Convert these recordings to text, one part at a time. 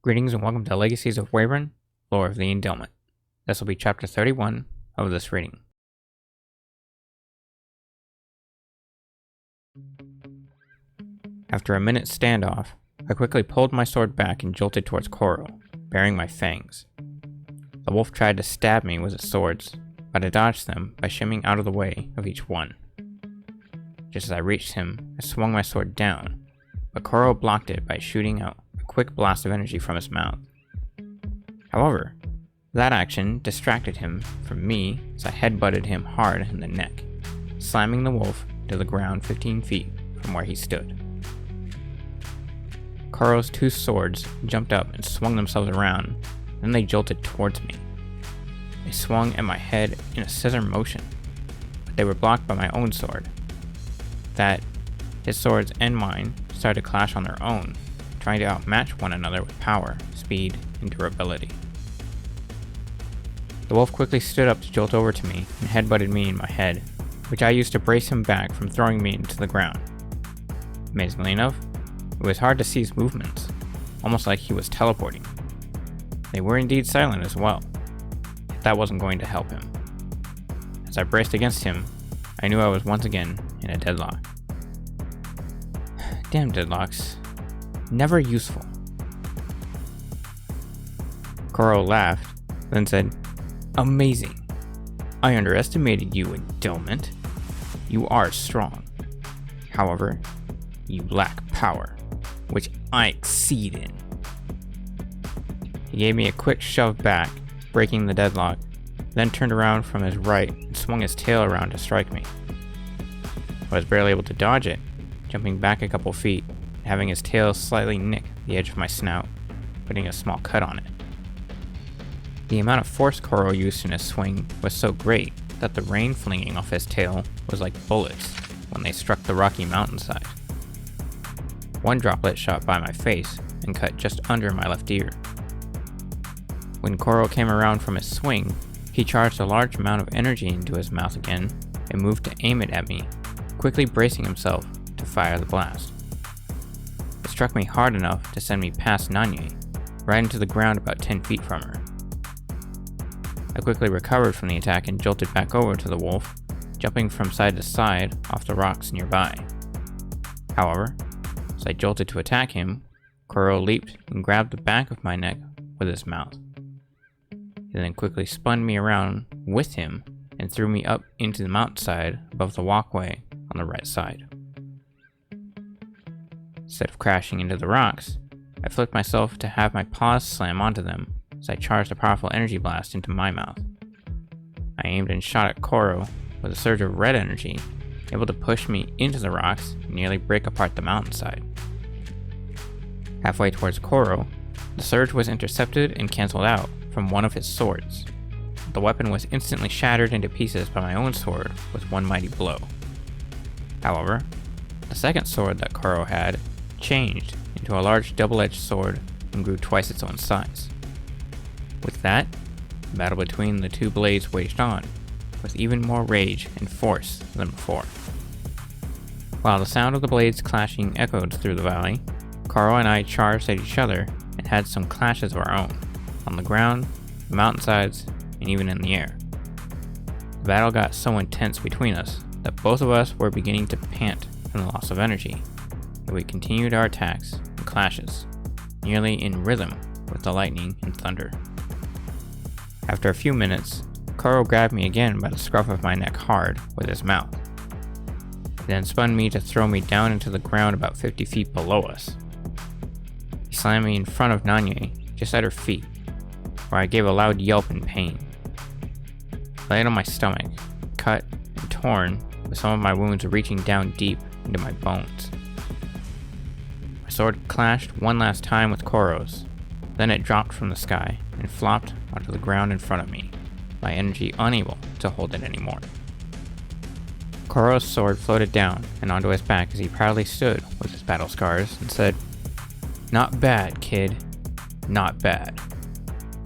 Greetings and welcome to Legacies of Wavryn, Lore of the Endelment. This will be chapter 31 of this reading. After a minute's standoff, I quickly pulled my sword back and jolted towards Koro, baring my fangs. The wolf tried to stab me with his swords, but I dodged them by shimming out of the way of each one. Just as I reached him, I swung my sword down, but Koro blocked it by shooting out a quick blast of energy from his mouth. However, that action distracted him from me as I headbutted him hard in the neck, slamming the wolf to the ground 15 feet from where he stood. Koro's two swords jumped up and swung themselves around, then they jolted towards me. They swung at my head in a scissor motion, but they were blocked by my own sword. That, his swords and mine started to clash on their own, trying to outmatch one another with power, speed, and durability. The wolf quickly stood up to jolt over to me and headbutted me in my head, which I used to brace him back from throwing me into the ground. Amazingly enough, it was hard to see his movements, almost like he was teleporting. They were indeed silent as well, yet that wasn't going to help him. As I braced against him, I knew I was once again in a deadlock. Damn deadlocks. Never useful. Koro laughed, then said, "Amazing. I underestimated you, Endelment. You are strong. However, you lack power, which I exceed in." He gave me a quick shove back, breaking the deadlock, then turned around from his right and swung his tail around to strike me. I was barely able to dodge it, jumping back a couple feet, and having his tail slightly nick the edge of my snout, putting a small cut on it. The amount of force Koro used in his swing was so great that the rain flinging off his tail was like bullets when they struck the rocky mountainside. One droplet shot by my face and cut just under my left ear. When Koro came around from his swing, he charged a large amount of energy into his mouth again and moved to aim it at me, quickly bracing himself to fire the blast. It struck me hard enough to send me past Nanye, right into the ground about 10 feet from her. I quickly recovered from the attack and jolted back over to the wolf, jumping from side to side off the rocks nearby. However, as I jolted to attack him, Koro leaped and grabbed the back of my neck with his mouth. He then quickly spun me around with him and threw me up into the mountainside above the walkway on the right side. Instead of crashing into the rocks, I flipped myself to have my paws slam onto them as I charged a powerful energy blast into my mouth. I aimed and shot at Koro with a surge of red energy, able to push me into the rocks and nearly break apart the mountainside. Halfway towards Koro, the surge was intercepted and cancelled out from one of his swords. The weapon was instantly shattered into pieces by my own sword with one mighty blow. However, the second sword that Koro had changed into a large double-edged sword and grew twice its own size. With that, the battle between the two blades waged on, with even more rage and force than before. While the sound of the blades clashing echoed through the valley, Koro and I charged at each other and had some clashes of our own, on the ground, the mountainsides, and even in the air. The battle got so intense between us that both of us were beginning to pant from the loss of energy, but we continued our attacks and clashes, nearly in rhythm with the lightning and thunder. After a few minutes, Koro grabbed me again by the scruff of my neck hard with his mouth. He then spun me to throw me down into the ground about 50 feet below us. He slammed me in front of Nanye, just at her feet, where I gave a loud yelp in pain. I laid on my stomach, cut and torn, with some of my wounds reaching down deep into my bones. My sword clashed one last time with Koro's, then it dropped from the sky and flopped onto the ground in front of me, my energy unable to hold it anymore. Koro's sword floated down and onto his back as he proudly stood with his battle scars and said, "Not bad, kid. Not bad.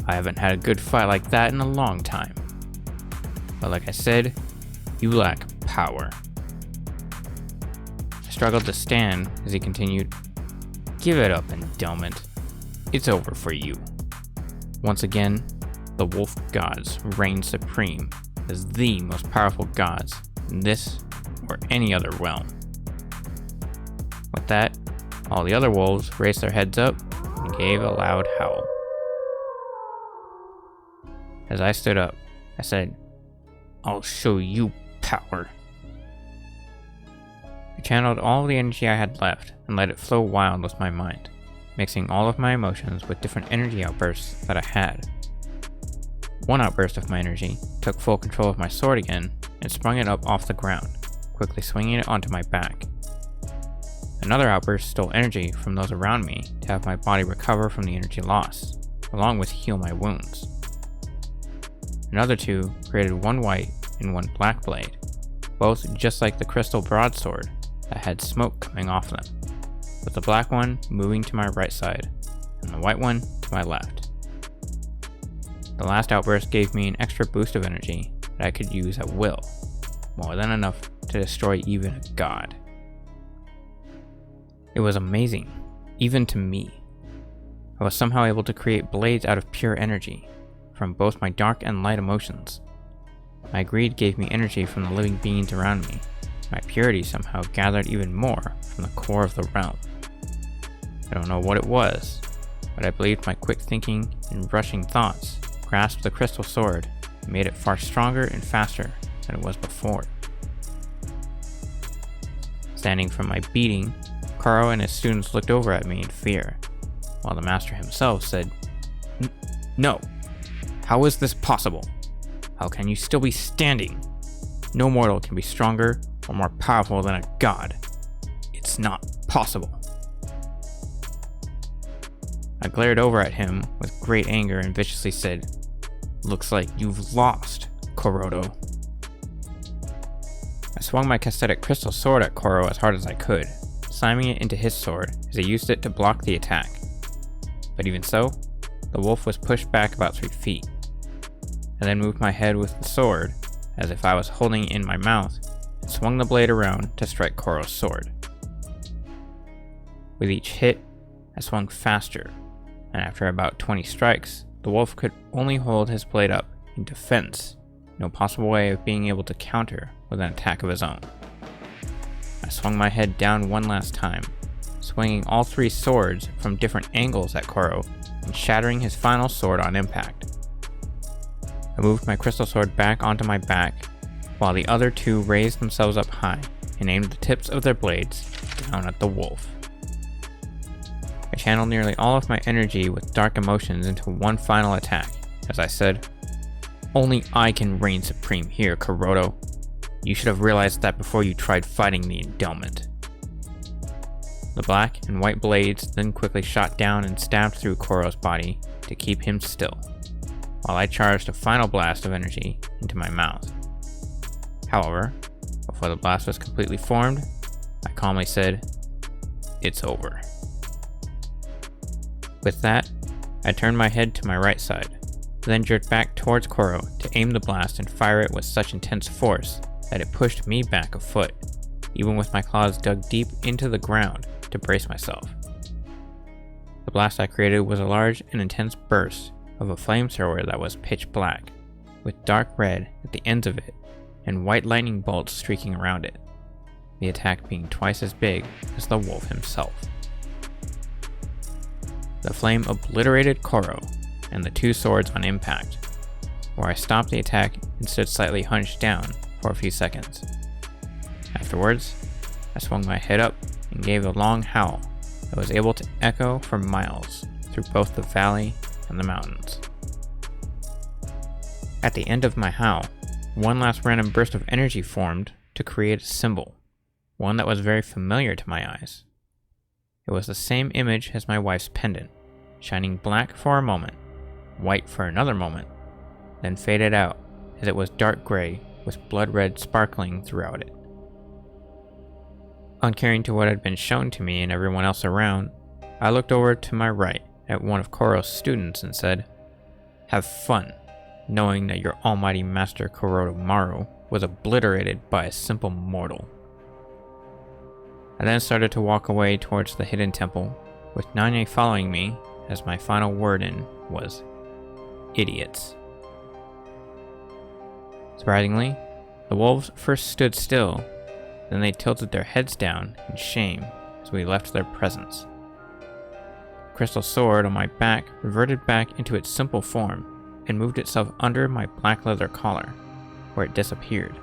I haven't had a good fight like that in a long time. But like I said, you lack power." I struggled to stand as he continued, "Give it up, Endelment. It's over for you. Once again, the wolf gods reign supreme as the most powerful gods in this or any other realm. With that, all the other wolves raised their heads up and gave a loud howl. As I stood up, I said, "I'll show you power." I channeled all the energy I had left and let it flow wild with my mind, mixing all of my emotions with different energy outbursts that I had. One outburst of my energy took full control of my sword again and sprung it up off the ground, quickly swinging it onto my back. Another outburst stole energy from those around me to have my body recover from the energy loss, along with heal my wounds. Another two created one white and one black blade, both just like the crystal broadsword that had smoke coming off them, with the black one moving to my right side and the white one to my left. The last outburst gave me an extra boost of energy that I could use at will, more than enough to destroy even a god. It was amazing, even to me. I was somehow able to create blades out of pure energy, from both my dark and light emotions. My greed gave me energy from the living beings around me. My purity somehow gathered even more from the core of the realm. I don't know what it was, but I believed my quick thinking and rushing thoughts grasped the crystal sword and made it far stronger and faster than it was before. Standing from my beating, Koro and his students looked over at me in fear, while the master himself said, "No! How is this possible? How can you still be standing? No mortal can be stronger or more powerful than a god. It's not possible." I glared over at him with great anger and viciously said, "Looks like you've lost, Kuroto." I swung my castetic crystal sword at Koro as hard as I could, slamming it into his sword as he used it to block the attack. But even so, the wolf was pushed back about 3 feet. I then moved my head with the sword, as if I was holding it in my mouth, and swung the blade around to strike Koro's sword. With each hit, I swung faster, and after about 20 strikes, the wolf could only hold his blade up in defense, no possible way of being able to counter with an attack of his own. I swung my head down one last time, swinging all 3 swords from different angles at Koro and shattering his final sword on impact. I moved my crystal sword back onto my back, while the other 2 raised themselves up high and aimed the tips of their blades down at the wolf. I channeled nearly all of my energy with dark emotions into one final attack, as I said, "Only I can reign supreme here, Kuroto. You should have realized that before you tried fighting the Endelment." The black and white blades then quickly shot down and stabbed through Koro's body to keep him still, while I charged a final blast of energy into my mouth. However, before the blast was completely formed, I calmly said, "It's over." With that, I turned my head to my right side, then jerked back towards Koro to aim the blast and fire it with such intense force that it pushed me back a foot, even with my claws dug deep into the ground to brace myself. The blast I created was a large and intense burst of a flamethrower that was pitch black, with dark red at the ends of it and white lightning bolts streaking around it, the attack being twice as big as the wolf himself. The flame obliterated Koro and the 2 swords on impact, where I stopped the attack and stood slightly hunched down for a few seconds. Afterwards, I swung my head up and gave a long howl that was able to echo for miles through both the valley and the mountains. At the end of my howl, one last random burst of energy formed to create a symbol, one that was very familiar to my eyes. It was the same image as my wife's pendant, shining black for a moment, white for another moment, then faded out as it was dark gray with blood red sparkling throughout it. Uncaring to what had been shown to me and everyone else around, I looked over to my right at one of Koro's students and said, "Have fun, knowing that your almighty master Kuroto Maru was obliterated by a simple mortal." I then started to walk away towards the hidden temple, with Nanye following me as my final word in was idiots. Surprisingly, the wolves first stood still, then they tilted their heads down in shame as we left their presence. The crystal sword on my back reverted back into its simple form and moved itself under my black leather collar, where it disappeared.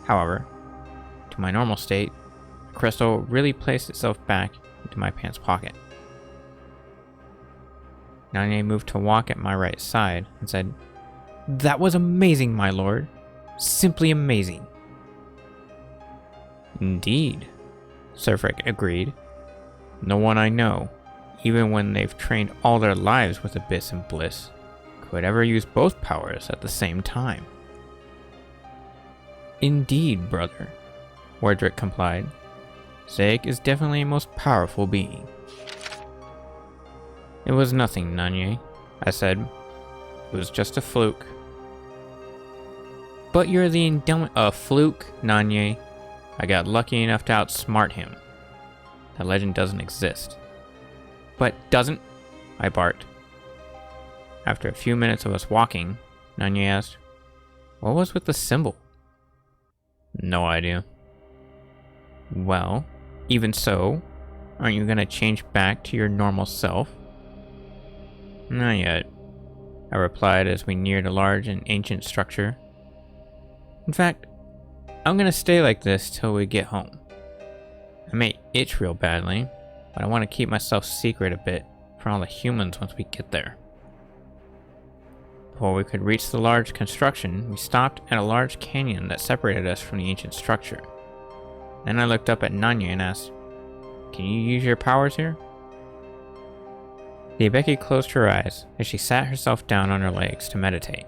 However, to my normal state, the crystal really placed itself back into my pants pocket. Nanye moved to walk at my right side and said, "That was amazing, my lord. Simply amazing." "Indeed," Surfric agreed. "No one I know, even when they've trained all their lives with Abyss and Bliss, could ever use both powers at the same time." "Indeed, brother," Wardrick complied. "Zaec is definitely a most powerful being." "It was nothing, Nanye," I said. "It was just a fluke." "But you're the Endelment." "A fluke, Nanye. I got lucky enough to outsmart him. That legend doesn't exist." "But doesn't?" I barked. After a few minutes of us walking, Nanye asked, "What was with the symbol?" "No idea." "Well, even so, aren't you gonna change back to your normal self?" "Not yet," I replied as we neared a large and ancient structure. "In fact, I'm gonna stay like this till we get home. I may itch real badly, but I want to keep myself secret a bit from all the humans once we get there." Before we could reach the large construction, we stopped at a large canyon that separated us from the ancient structure. Then I looked up at Nanya and asked, "Can you use your powers here?" The Abeki closed her eyes as she sat herself down on her legs to meditate.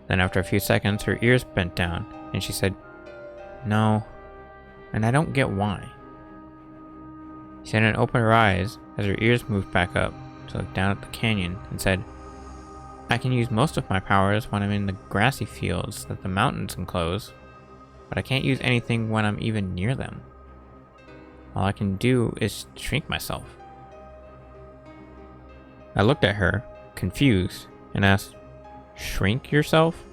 Then after a few seconds, her ears bent down and she said, "No, and I don't get why." She then opened her eyes as her ears moved back up to look down at the canyon and said, "I can use most of my powers when I'm in the grassy fields that the mountains enclose, but I can't use anything when I'm even near them. All I can do is shrink myself." I looked at her, confused, and asked, "Shrink yourself?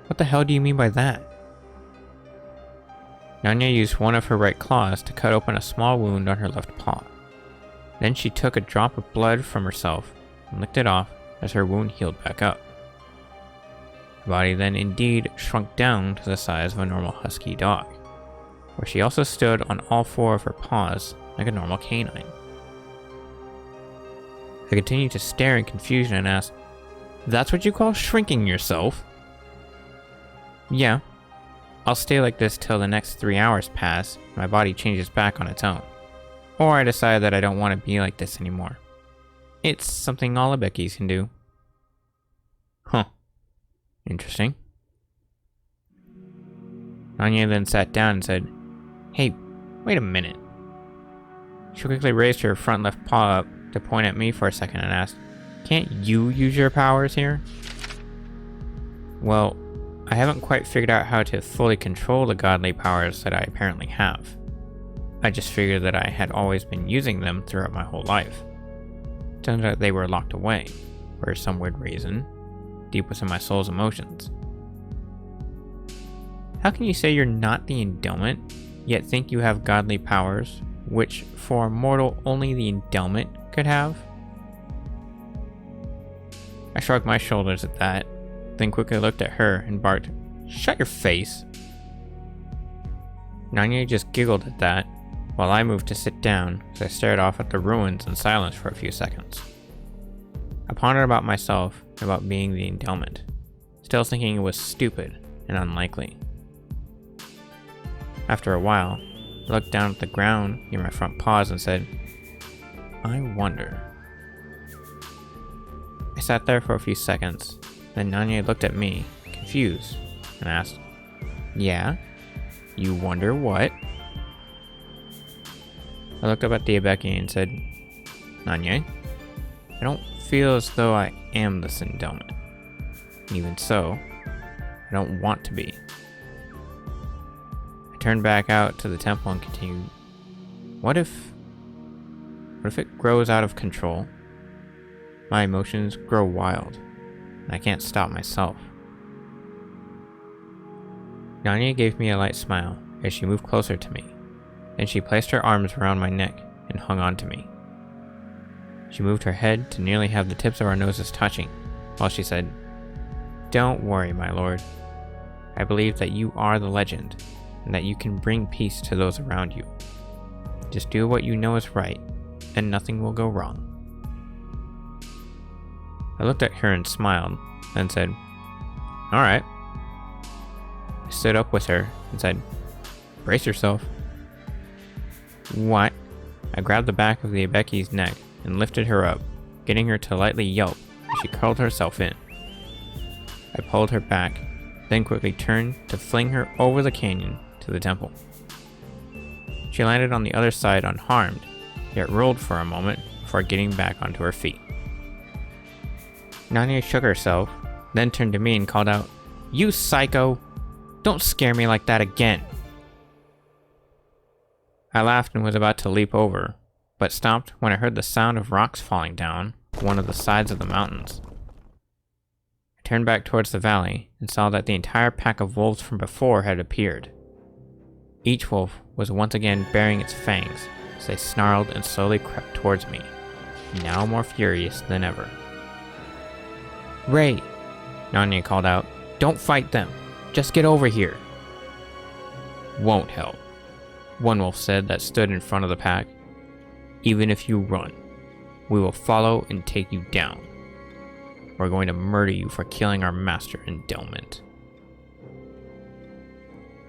What the hell do you mean by that?" Nanya used one of her right claws to cut open a small wound on her left paw. Then she took a drop of blood from herself and licked it off as her wound healed back up. Her body then indeed shrunk down to the size of a normal husky dog, where she also stood on all four of her paws like a normal canine. I continued to stare in confusion and asked, "That's what you call shrinking yourself?" "Yeah. I'll stay like this till the next 3 hours pass and my body changes back on its own. Or I decide that I don't want to be like this anymore. It's something all Abekis can do." "Huh. Interesting." Nanya then sat down and said, "Hey, wait a minute." She quickly raised her front left paw up to point at me for a second and asked, "Can't you use your powers here?" "Well, I haven't quite figured out how to fully control the godly powers that I apparently have. I just figured that I had always been using them throughout my whole life. Turns out they were locked away, for some weird reason, deep within my soul's emotions." "How can you say you're not the Endelment, yet think you have godly powers, which for a mortal only the Endelment could have?" I shrugged my shoulders at that, then quickly looked at her and barked, "Shut your face!" Nanya just giggled at that, while I moved to sit down as I stared off at the ruins in silence for a few seconds. I pondered about myself and about being the Endelment, still thinking it was stupid and unlikely. After a while, I looked down at the ground near my front paws and said, "I wonder." I sat there for a few seconds, then Nanya looked at me, confused, and asked, "Yeah? You wonder what?" I looked up at the Abeki and said, "Nanya, I don't feel as though I am this Endelment. And even so, I don't want to be." I turned back out to the temple and continued, What if it grows out of control My emotions grow wild, and I can't stop myself. Nanya gave me a light smile as she moved closer to me. Then she placed her arms around my neck and hung on to me. She moved her head to nearly have the tips of our noses touching, while she said, "Don't worry, my lord. I believe that you are the legend, and that you can bring peace to those around you. Just do what you know is right, and nothing will go wrong." I looked at her and smiled, then said, "Alright." I stood up with her and said, "Brace yourself." "What?" I grabbed the back of the Abeki's neck and lifted her up, getting her to lightly yelp as she curled herself in. I pulled her back, then quickly turned to fling her over the canyon to the temple. She landed on the other side unharmed, yet rolled for a moment before getting back onto her feet. Nanya shook herself, then turned to me and called out, "You psycho! Don't scare me like that again!" I laughed and was about to leap over, but stopped when I heard the sound of rocks falling down one of the sides of the mountains. I turned back towards the valley and saw that the entire pack of wolves from before had appeared. Each wolf was once again baring its fangs as they snarled and slowly crept towards me, now more furious than ever. "Ray," Nanya called out, "don't fight them. Just get over here." "Won't help," one wolf said that stood in front of the pack. "Even if you run, we will follow and take you down. We're going to murder you for killing our master, Endelment."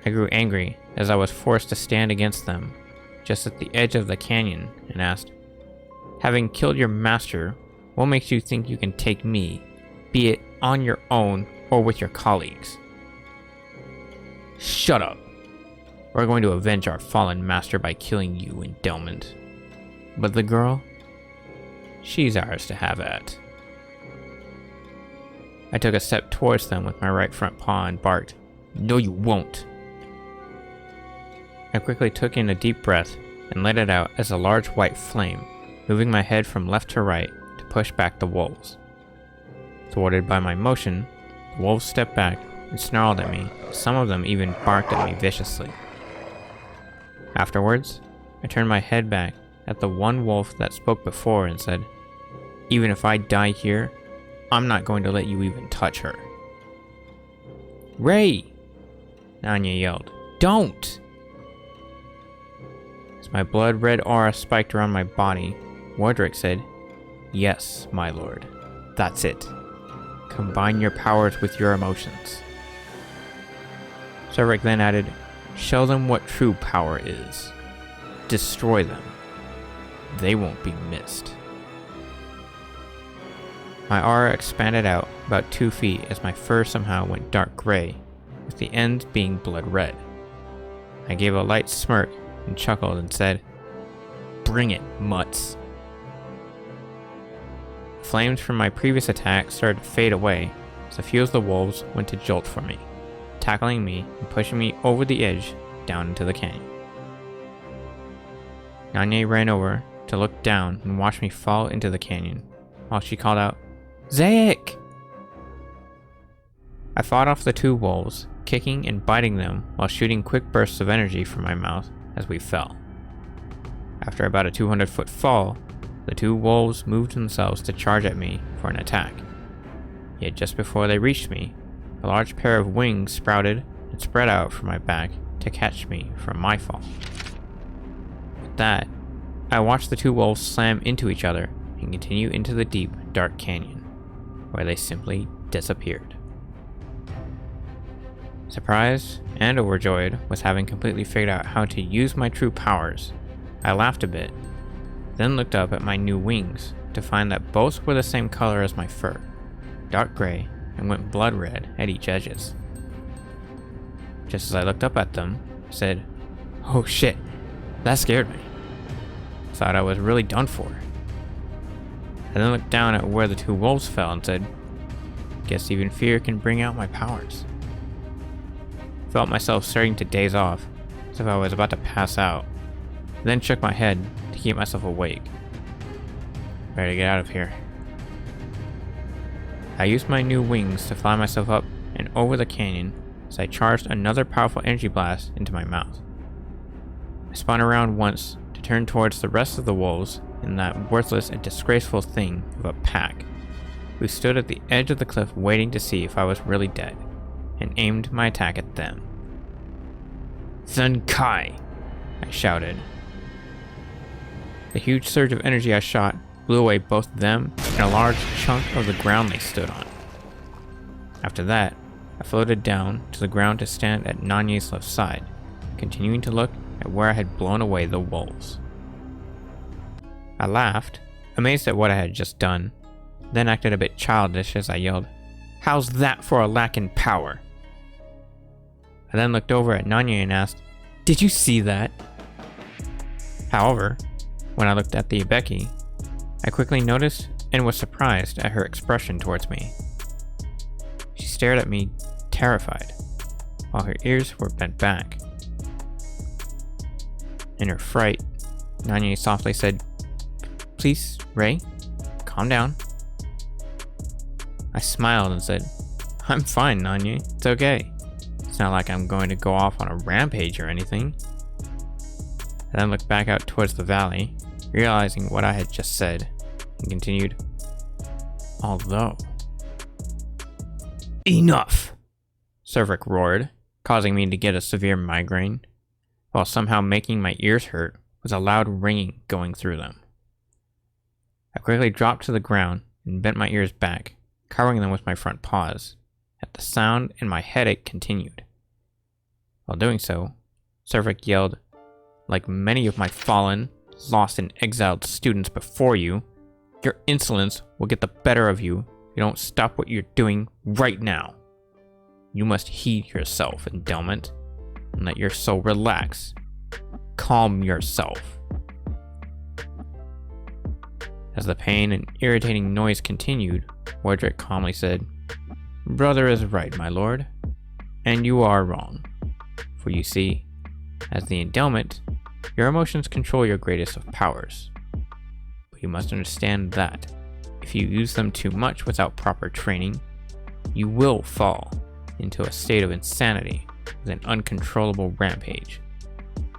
I grew angry as I was forced to stand against them, just at the edge of the canyon, and asked, "Having killed your master, what makes you think you can take me, be it on your own or with your colleagues?" "Shut up! We're going to avenge our fallen master by killing you, Endelment. But the girl? She's ours to have at." I took a step towards them with my right front paw and barked, "No, you won't." I quickly took in a deep breath and let it out as a large white flame, moving my head from left to right to push back the wolves. Thwarted by my motion, the wolves stepped back and snarled at me. Some of them even barked at me viciously. Afterwards, I turned my head back at the one wolf that spoke before and said, "Even if I die here, I'm not going to let you even touch her." "Ray!" Nanya yelled. "Don't!" As my blood-red aura spiked around my body, Wardrick said, "Yes, my lord. That's it. Combine your powers with your emotions." Cedric then added, "Show them what true power is. Destroy them. They won't be missed." My aura expanded out about 2 feet as my fur somehow went dark gray, with the ends being blood red. I gave a light smirk and chuckled and said, "Bring it, mutts." Flames from my previous attack started to fade away as a few of the wolves went to jolt for me, tackling me and pushing me over the edge down into the canyon. Nanya ran over to look down and watch me fall into the canyon, while she called out, "Zaec!" I fought off the 2 wolves, kicking and biting them while shooting quick bursts of energy from my mouth as we fell. After about a 200-foot fall, the 2 wolves moved themselves to charge at me for an attack. Yet just before they reached me, a large pair of wings sprouted and spread out from my back to catch me from my fall. With that, I watched the 2 wolves slam into each other and continue into the deep, dark canyon, where they simply disappeared. Surprised and overjoyed with having completely figured out how to use my true powers, I laughed a bit, then looked up at my new wings to find that both were the same color as my fur, dark gray, and went blood red at each edges. Just as I looked up at them, I said, "Oh shit, that scared me. Thought I was really done for." I then looked down at where the 2 wolves fell and said, "Guess even fear can bring out my powers." Felt myself starting to daze off, as if I was about to pass out, then shook my head to keep myself awake. Better get out of here. I used my new wings to fly myself up and over the canyon as I charged another powerful energy blast into my mouth. I spun around once to turn towards the rest of the wolves in that worthless and disgraceful thing of a pack, who stood at the edge of the cliff waiting to see if I was really dead, and aimed my attack at them. "Sun Kai!" I shouted. The huge surge of energy I shot blew away both them and a large chunk of the ground they stood on. After that, I floated down to the ground to stand at Nanye's left side, continuing to look at where I had blown away the wolves. I laughed, amazed at what I had just done, then acted a bit childish as I yelled, "How's that for a lack in power?" I then looked over at Nanye and asked, "Did you see that?" However, when I looked at the Ibeki, I quickly noticed and was surprised at her expression towards me. She stared at me, terrified, while her ears were bent back. In her fright, Nanye softly said, "Please, Ray, calm down." I smiled and said, "I'm fine, Nanye. It's okay. It's not like I'm going to go off on a rampage or anything." I then looked back out towards the valley, realizing what I had just said, and continued, "Although..." "Enough!" Cervic roared, causing me to get a severe migraine, while somehow making my ears hurt with a loud ringing going through them. I quickly dropped to the ground and bent my ears back, covering them with my front paws, as the sound and my headache continued. While doing so, Cervic yelled, "Like many of my fallen, lost and exiled students before you, your insolence will get the better of you if you don't stop what you're doing right now. You must heed yourself, Endelment, and let your soul relax. Calm yourself." As the pain and irritating noise continued, Wardrick calmly said, "Brother is right, my lord, and you are wrong. For you see, as the Endelment, your emotions control your greatest of powers. But you must understand that, if you use them too much without proper training, you will fall into a state of insanity with an uncontrollable rampage,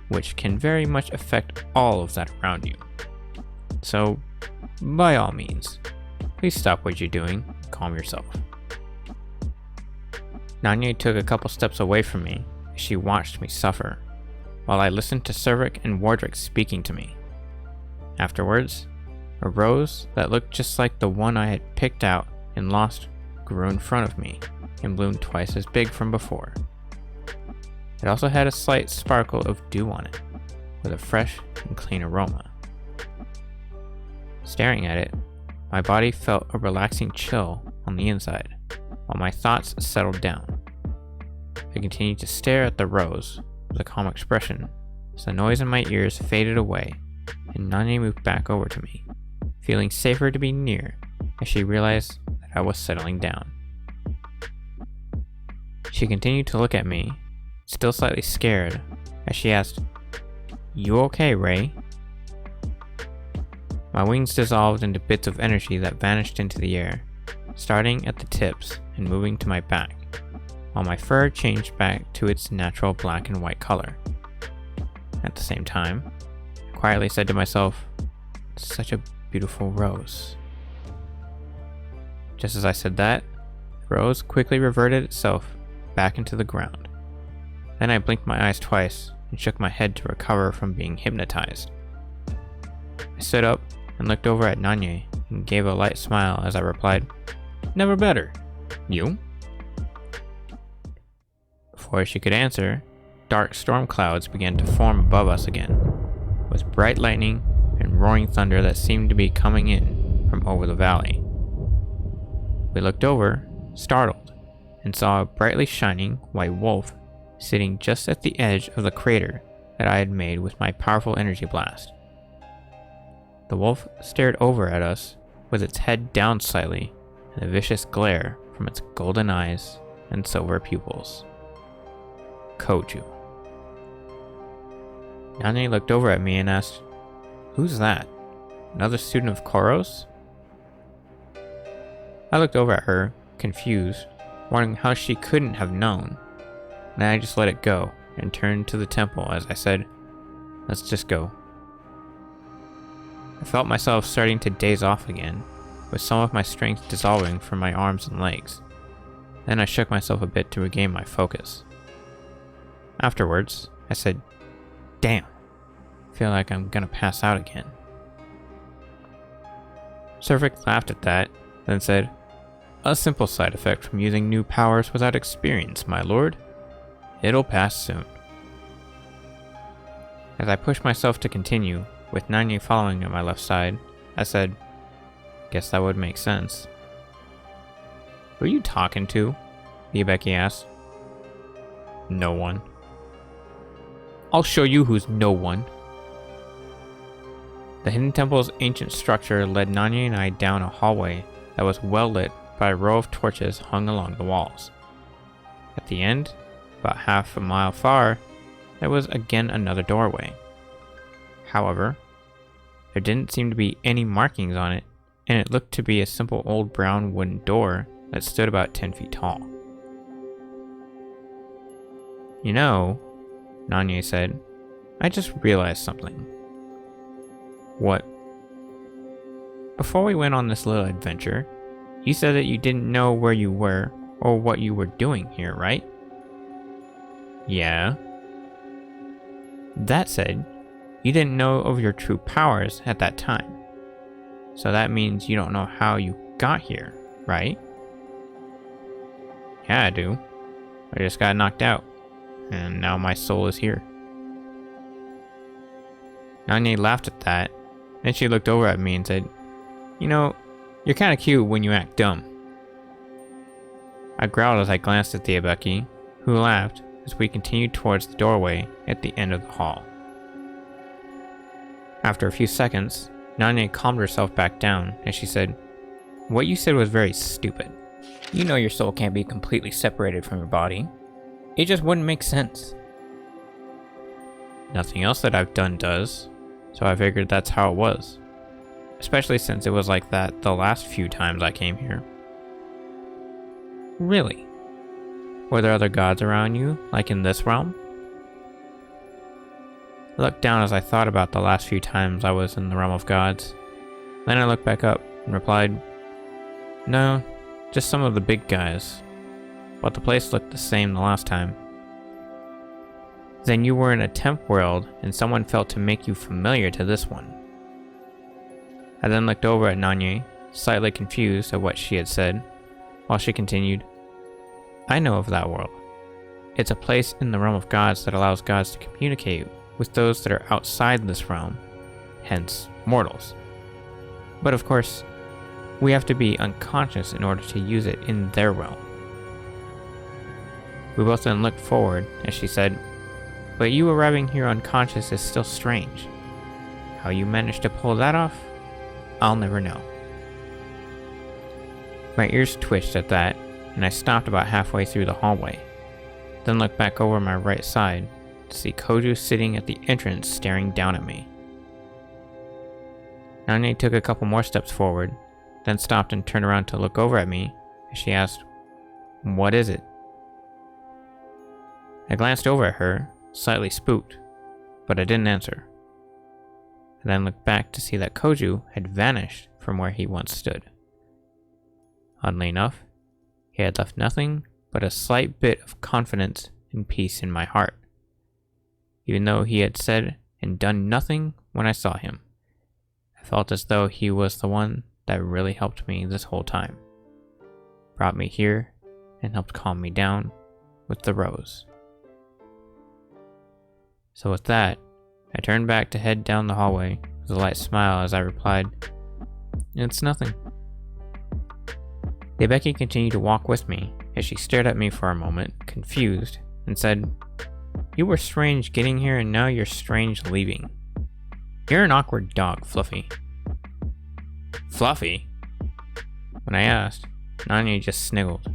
which can very much affect all of that around you. So, by all means, please stop what you're doing and calm yourself." Nanye took a couple steps away from me as she watched me suffer, while I listened to Cervic and Wardrick speaking to me. Afterwards, a rose that looked just like the one I had picked out and lost grew in front of me and bloomed twice as big from before. It also had a slight sparkle of dew on it, with a fresh and clean aroma. Staring at it, my body felt a relaxing chill on the inside, while my thoughts settled down. I continued to stare at the rose with a calm expression as the noise in my ears faded away and Nanye moved back over to me, feeling safer to be near as she realized that I was settling down. She continued to look at me, still slightly scared, as she asked, "You okay, Ray?" My wings dissolved into bits of energy that vanished into the air, starting at the tips and moving to my back, while my fur changed back to its natural black and white color. At the same time, I quietly said to myself, "Such a beautiful rose." Just as I said that, the rose quickly reverted itself back into the ground. Then I blinked my eyes twice and shook my head to recover from being hypnotized. I stood up and looked over at Nanye and gave a light smile as I replied, "Never better. You?" Before she could answer, dark storm clouds began to form above us again, with bright lightning and roaring thunder that seemed to be coming in from over the valley. We looked over, startled, and saw a brightly shining white wolf sitting just at the edge of the crater that I had made with my powerful energy blast. The wolf stared over at us with its head down slightly and a vicious glare from its golden eyes and silver pupils. Koju. Nanye looked over at me and asked, "Who's that? Another student of Koros?" I looked over at her, confused, wondering how she couldn't have known. Then I just let it go and turned to the temple as I said, "Let's just go." I felt myself starting to daze off again, with some of my strength dissolving from my arms and legs. Then I shook myself a bit to regain my focus. Afterwards, I said, "Damn, I feel like I'm gonna pass out again." Survik laughed at that, then said, "A simple side effect from using new powers without experience, my lord. It'll pass soon." As I pushed myself to continue, with Nanye following at my left side, I said, "Guess that would make sense." "Who are you talking to?" Legacy asked. "No one." "I'll show you who's no one." The Hidden Temple's ancient structure led Nanye and I down a hallway that was well lit by a row of torches hung along the walls. At the end, about half a mile far, there was again another doorway. However, there didn't seem to be any markings on it, and it looked to be a simple old brown wooden door that stood about 10 feet tall. "You know," Nanye said, "I just realized something." "What?" "Before we went on this little adventure, you said that you didn't know where you were or what you were doing here, right?" "Yeah." "That said, you didn't know of your true powers at that time. So that means you don't know how you got here, right?" "Yeah, I do. I just got knocked out, and now my soul is here." Nanye laughed at that, then she looked over at me and said, "You know, you're kinda cute when you act dumb." I growled as I glanced at the Legacy, who laughed as we continued towards the doorway at the end of the hall. After a few seconds, Nanye calmed herself back down as she said, "What you said was very stupid. You know your soul can't be completely separated from your body. It just wouldn't make sense." "Nothing else that I've done does, so I figured that's how it was. Especially since it was like that the last few times I came here." "Really? Were there other gods around you, like in this realm?" I looked down as I thought about the last few times I was in the realm of gods. Then I looked back up and replied, "No, just some of the big guys. But the place looked the same the last time." "Then you were in a temp world and someone felt to make you familiar to this one." I then looked over at Nanye, slightly confused at what she had said, while she continued, "I know of that world. It's a place in the realm of gods that allows gods to communicate with those that are outside this realm, hence mortals. But of course, we have to be unconscious in order to use it in their realm." We both then looked forward as she said, "But you arriving here unconscious is still strange. How you managed to pull that off, I'll never know." My ears twitched at that, and I stopped about halfway through the hallway, then looked back over my right side to see Koju sitting at the entrance staring down at me. Nanye took a couple more steps forward, then stopped and turned around to look over at me as she asked, "What is it?" I glanced over at her, slightly spooked, but I didn't answer. I then looked back to see that Koju had vanished from where he once stood. Oddly enough, he had left nothing but a slight bit of confidence and peace in my heart. Even though he had said and done nothing when I saw him, I felt as though he was the one that really helped me this whole time, brought me here, and helped calm me down with the rose. So with that, I turned back to head down the hallway with a light smile as I replied, "It's nothing." Legacy continued to walk with me as she stared at me for a moment, confused, and said, "You were strange getting here and now you're strange leaving. You're an awkward dog, Fluffy." "Fluffy?" When I asked, Nanye just sniggled.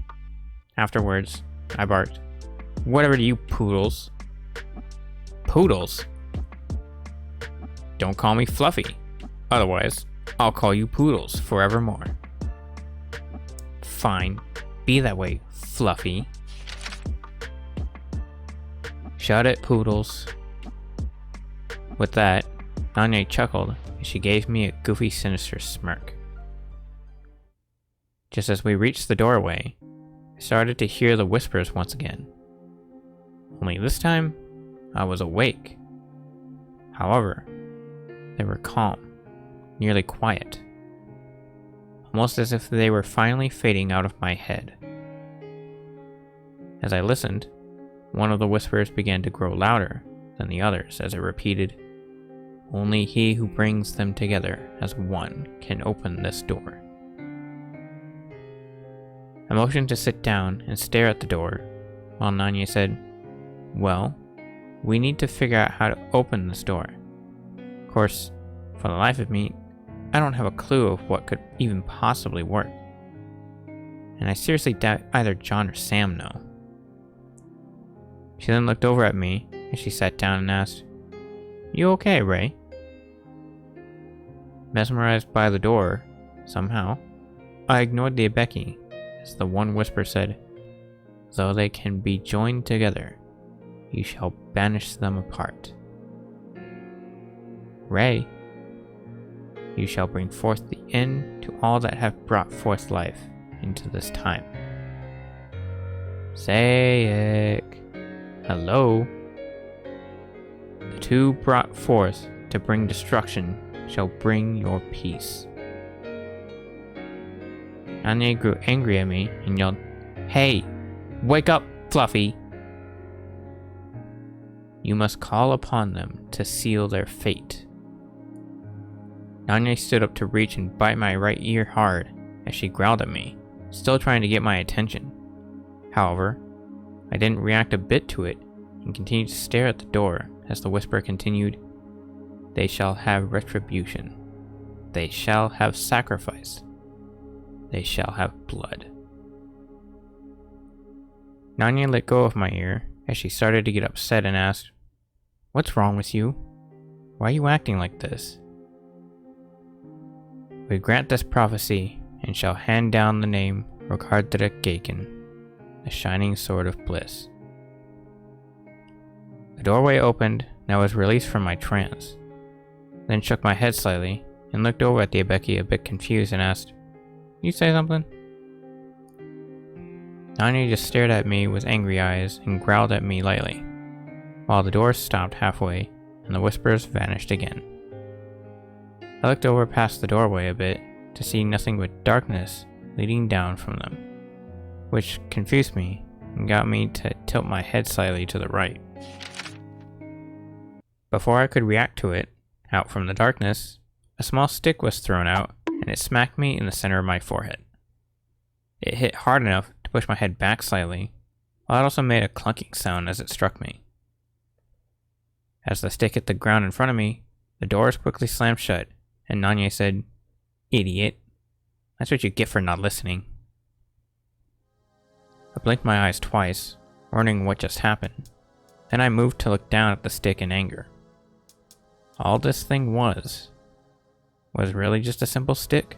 Afterwards, I barked, "Whatever to you poodles." "Poodles? Don't call me Fluffy. Otherwise, I'll call you Poodles forevermore." Fine. Be that way, Fluffy. Shut it, Poodles. With that, Nanya chuckled and she gave me a goofy, sinister smirk. Just as we reached the doorway, I started to hear the whispers once again. Only this time, I was awake. However, they were calm, nearly quiet, almost as if they were finally fading out of my head. As I listened, one of the whispers began to grow louder than the others as it repeated, "Only he who brings them together as one can open this door." I motioned to sit down and stare at the door, while Nanya said, "Well, we need to figure out how to open this door. Of course, for the life of me, I don't have a clue of what could even possibly work. And I seriously doubt either John or Sam know." She then looked over at me as she sat down and asked, "You okay, Ray?" Mesmerized by the door, somehow, I ignored the Abeki as the one whisper said, "Though they can be joined together, you shall banish them apart. Ray, you shall bring forth the end to all that have brought forth life into this time. Zaec, hello. The two brought forth to bring destruction shall bring your peace." Nanya grew angry at me and yelled, "Hey, wake up, Fluffy! You must call upon them to seal their fate." Nanya stood up to reach and bite my right ear hard as she growled at me, still trying to get my attention. However, I didn't react a bit to it and continued to stare at the door as the whisper continued, "They shall have retribution. They shall have sacrifice. They shall have blood." Nanya let go of my ear as she started to get upset and asked, "What's wrong with you? Why are you acting like this?" "We grant this prophecy and shall hand down the name Rokardrek Gaken, the shining sword of bliss." The doorway opened and I was released from my trance, then shook my head slightly and looked over at the Abeki a bit confused and asked, "You say something?" Nanya just stared at me with angry eyes and growled at me lightly, while the door stopped halfway and the whispers vanished again. I looked over past the doorway a bit to see nothing but darkness leading down from them, which confused me and got me to tilt my head slightly to the right. Before I could react to it, out from the darkness, a small stick was thrown out and it smacked me in the center of my forehead. It hit hard enough to push my head back slightly, while it also made a clunking sound as it struck me. As the stick hit the ground in front of me, the doors quickly slammed shut, and Nanya said, "Idiot. That's what you get for not listening." I blinked my eyes twice, wondering what just happened. Then I moved to look down at the stick in anger. All this thing was really just a simple stick.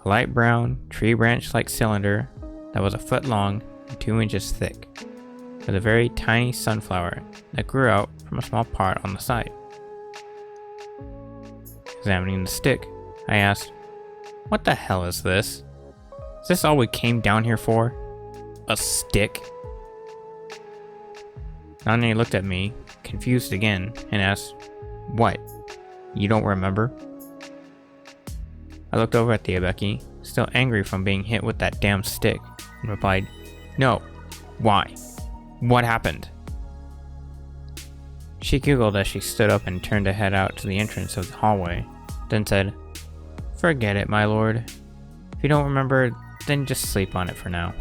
A light brown, tree branch-like cylinder that was a foot long and 2 inches thick, with a very tiny sunflower that grew out from a small pot on the side. Examining the stick, I asked, "What the hell is this? Is this all we came down here for? A stick?" Nanya looked at me, confused again, and asked, "What? You don't remember?" I looked over at the Abeki, still angry from being hit with that damn stick, and replied, "No. Why? What happened?" She giggled as she stood up and turned to head out to the entrance of the hallway, then said, "Forget it, my lord. If you don't remember, then just sleep on it for now."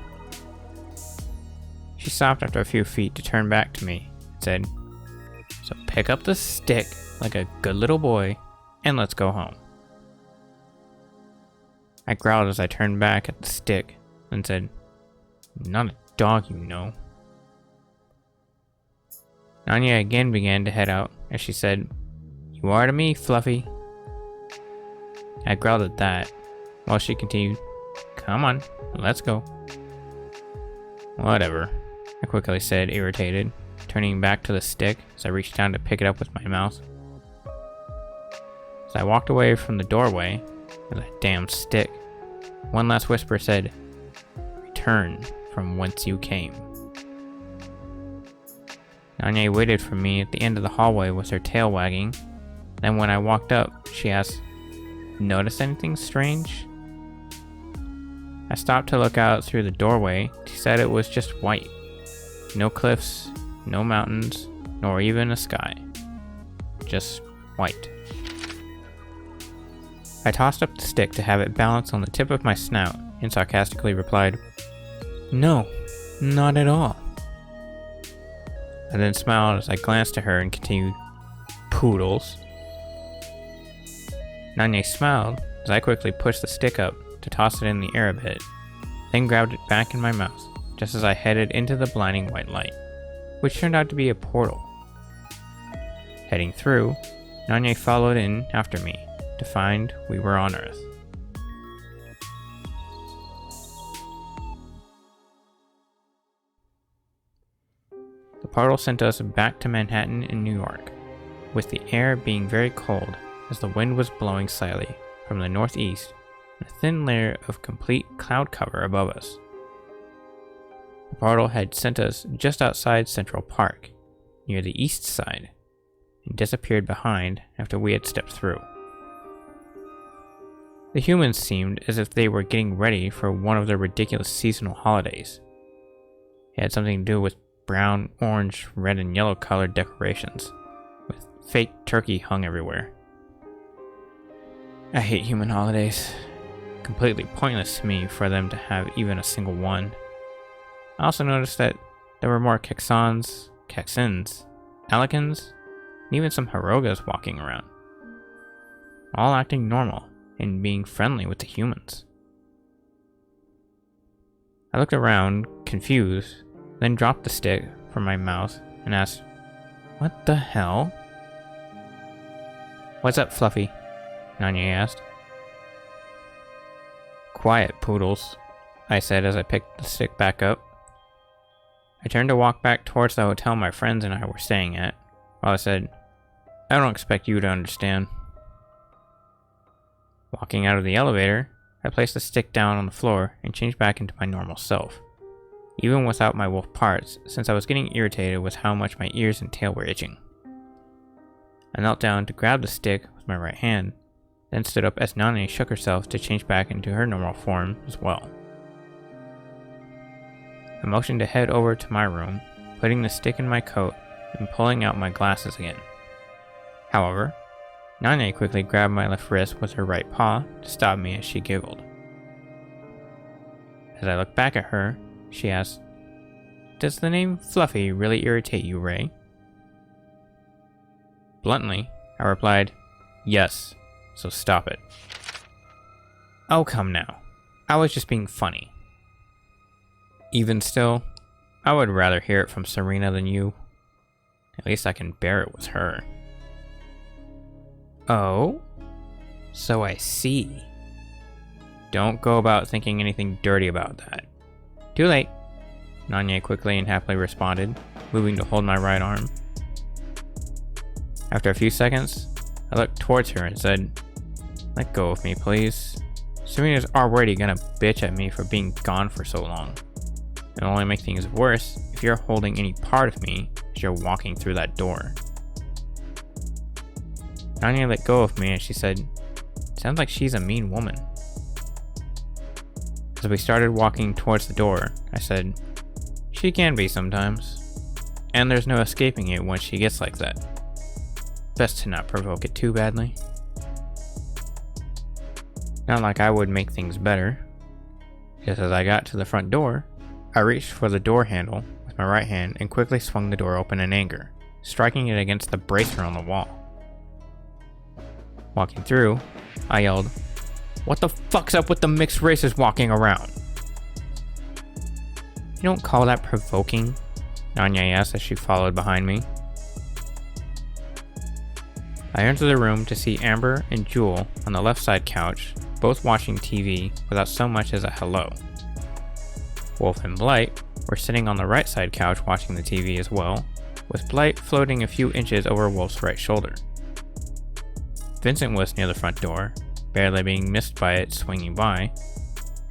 She stopped after a few feet to turn back to me and said, "So pick up the stick like a good little boy and let's go home." I growled as I turned back at the stick and said, "I'm not a dog, you know." Nanya again began to head out as she said, "You are to me, Fluffy." I growled at that, while she continued, Come on, let's go. Whatever, I quickly said, irritated, turning back to the stick as I reached down to pick it up with my mouth. As I walked away from the doorway with that damn stick, one last whisper said, "Return from whence you came." Nanya waited for me at the end of the hallway with her tail wagging. Then when I walked up, she asked, "Notice anything strange?" I stopped to look out through the doorway. She said it was just white. No cliffs, no mountains, nor even a sky. Just white. I tossed up the stick to have it balance on the tip of my snout and sarcastically replied, "No, not at all." I then smiled as I glanced at her and continued, "Poodles." Nanya smiled as I quickly pushed the stick up to toss it in the air a bit, then grabbed it back in my mouth just as I headed into the blinding white light, which turned out to be a portal. Heading through, Nanya followed in after me to find we were on Earth. The portal sent us back to Manhattan in New York, with the air being very cold as the wind was blowing slightly from the northeast and a thin layer of complete cloud cover above us. The portal had sent us just outside Central Park, near the east side, and disappeared behind after we had stepped through. The humans seemed as if they were getting ready for one of their ridiculous seasonal holidays. It had something to do with brown, orange, red, and yellow colored decorations, with fake turkey hung everywhere. I hate human holidays. Completely pointless to me for them to have even a single one. I also noticed that there were more Kexans, Kexins, Alikans, and even some Hirogas walking around, all acting normal and being friendly with the humans. I looked around, confused, then dropped the stick from my mouth and asked, "What the hell?" "What's up, Fluffy?" Nanya asked. "Quiet, Poodles," I said as I picked the stick back up. I turned to walk back towards the hotel my friends and I were staying at, while I said, "I don't expect you to understand." Walking out of the elevator, I placed the stick down on the floor and changed back into my normal self, even without my wolf parts, since I was getting irritated with how much my ears and tail were itching. I knelt down to grab the stick with my right hand, then stood up as Nanya shook herself to change back into her normal form as well. I motioned to head over to my room, putting the stick in my coat and pulling out my glasses again. However, Nanya quickly grabbed my left wrist with her right paw to stop me as she giggled. As I looked back at her, she asked, "Does the name Fluffy really irritate you, Ray?" Bluntly, I replied, "Yes, so stop it." "Oh, come now. I was just being funny." "Even still, I would rather hear it from Serena than you. At least I can bear it with her." "Oh? So I see." "Don't go about thinking anything dirty about that." "Too late," Nanya quickly and happily responded, moving to hold my right arm. After a few seconds, I looked towards her and said, "Let go of me, please. Serena's already gonna bitch at me for being gone for so long. It'll only make things worse if you're holding any part of me as you're walking through that door." Nanya let go of me and she said, "Sounds like she's a mean woman." As we started walking towards the door, I said, "She can be sometimes. And there's no escaping it once she gets like that. Best to not provoke it too badly." Not like I would make things better. Just as I got to the front door, I reached for the door handle with my right hand and quickly swung the door open in anger, striking it against the bracer on the wall. Walking through, I yelled, "What the fuck's up with the mixed races walking around?" "You don't call that provoking?" Nanya asked as she followed behind me. I entered the room to see Amber and Jewel on the left side couch, both watching TV without so much as a hello. Wolf and Blight were sitting on the right side couch watching the TV as well, with Blight floating a few inches over Wolf's right shoulder. Vincent was near the front door, barely being missed by it swinging by,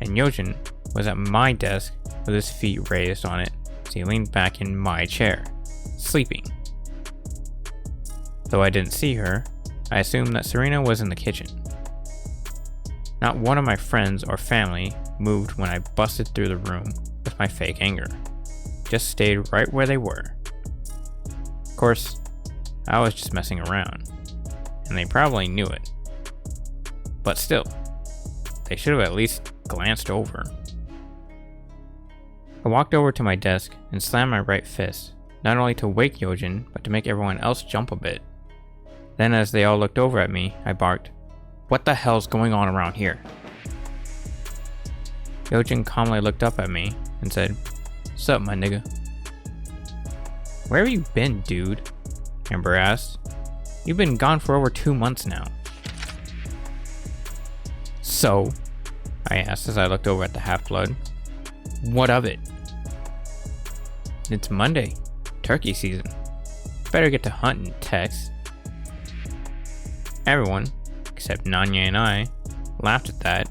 and Yojin was at my desk with his feet raised on it as he leaned back in my chair, sleeping. Though I didn't see her, I assumed that Serena was in the kitchen. Not one of my friends or family moved when I busted through the room with my fake anger, just stayed right where they were. Of course, I was just messing around, and they probably knew it. But still, they should have at least glanced over. I walked over to my desk and slammed my right fist, not only to wake Yojin, but to make everyone else jump a bit. Then as they all looked over at me, I barked, "What the hell's going on around here?" Yojin calmly looked up at me and said, "Sup, my nigga?" "Where have you been, dude?" Amber asked. "You've been gone for over 2 months now." "So?" I asked as I looked over at the half-blood. "What of it?" "It's Monday, turkey season. Better get to hunting, Tex." Everyone, except Nanya and I, laughed at that.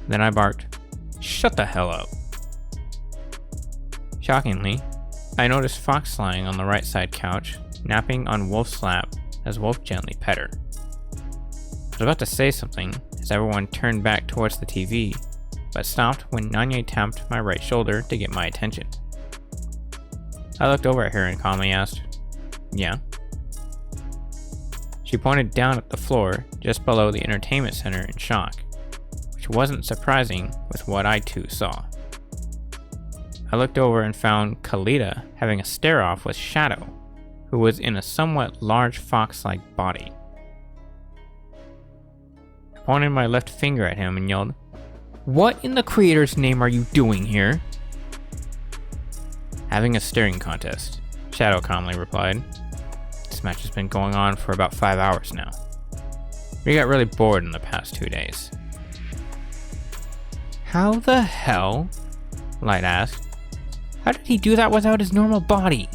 Then I barked, "Shut the hell up." Shockingly, I noticed Fox lying on the right side couch, napping on Wolf's lap as Wolf gently pet her. I was about to say something as everyone turned back towards the TV, but stopped when Nanya tapped my right shoulder to get my attention. I looked over at her and calmly asked, "Yeah?" She pointed down at the floor just below the entertainment center in shock, which wasn't surprising with what I too saw. I looked over and found Kalita having a stare-off with Shadow, who was in a somewhat large fox-like body. I pointed my left finger at him and yelled, "What in the creator's name are you doing here?" "Having a staring contest," Shadow calmly replied. "This match has been going on for about 5 hours now. We got really bored in the past 2 days." "How the hell?" Light asked. "How did he do that without his normal body?"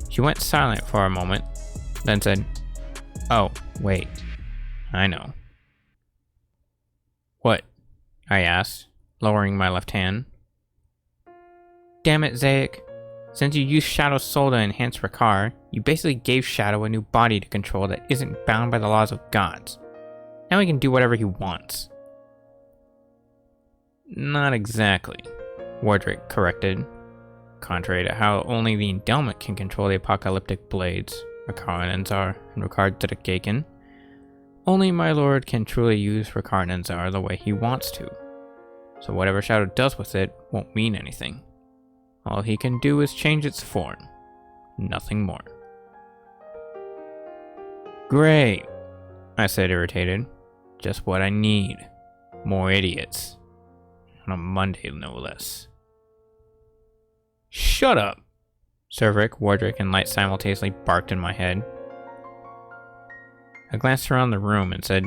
She went silent for a moment, then said, "Oh, wait. I know." "What?" I asked, lowering my left hand. "Damn it, Zaec. Since you used Shadow's soul to enhance Ricard, you basically gave Shadow a new body to control that isn't bound by the laws of gods. Now he can do whatever he wants." "Not exactly," Wardrick corrected. "Contrary to how only the Endelment can control the apocalyptic blades, Ricard Enzar and Ricard Dedekaken, only my lord can truly use Ricard Enzar the way he wants to. So whatever Shadow does with it won't mean anything. All he can do is change its form. Nothing more." "Great," I said, irritated. "Just what I need. More idiots. On a Monday, no less." "Shut up!" Cervic, Wardrick, and Light simultaneously barked in my head. I glanced around the room and said,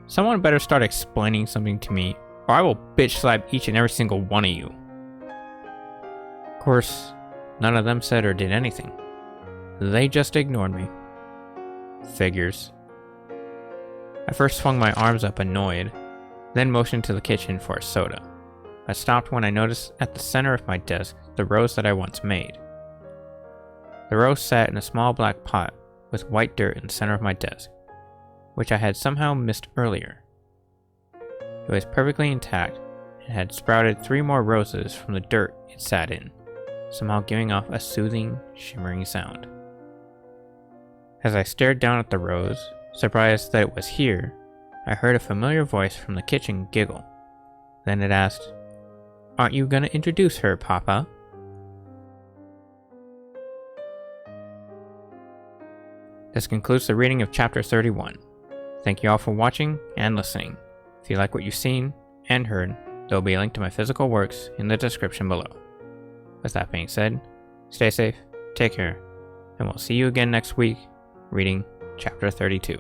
"Someone better start explaining something to me, or I will bitch slap each and every single one of you." Of course, none of them said or did anything. They just ignored me. Figures. I first swung my arms up annoyed, then motioned to the kitchen for a soda. I stopped when I noticed at the center of my desk the rose that I once made. The rose sat in a small black pot with white dirt in the center of my desk, which I had somehow missed earlier. It was perfectly intact and had sprouted 3 more roses from the dirt it sat in, somehow giving off a soothing, shimmering sound. As I stared down at the rose, surprised that it was here, I heard a familiar voice from the kitchen giggle. Then it asked, "Aren't you gonna introduce her, Papa?" This concludes the reading of Chapter 31. Thank you all for watching and listening. If you like what you've seen and heard, there will be a link to my physical works in the description below. With that being said, stay safe, take care, and we'll see you again next week, reading Chapter 32.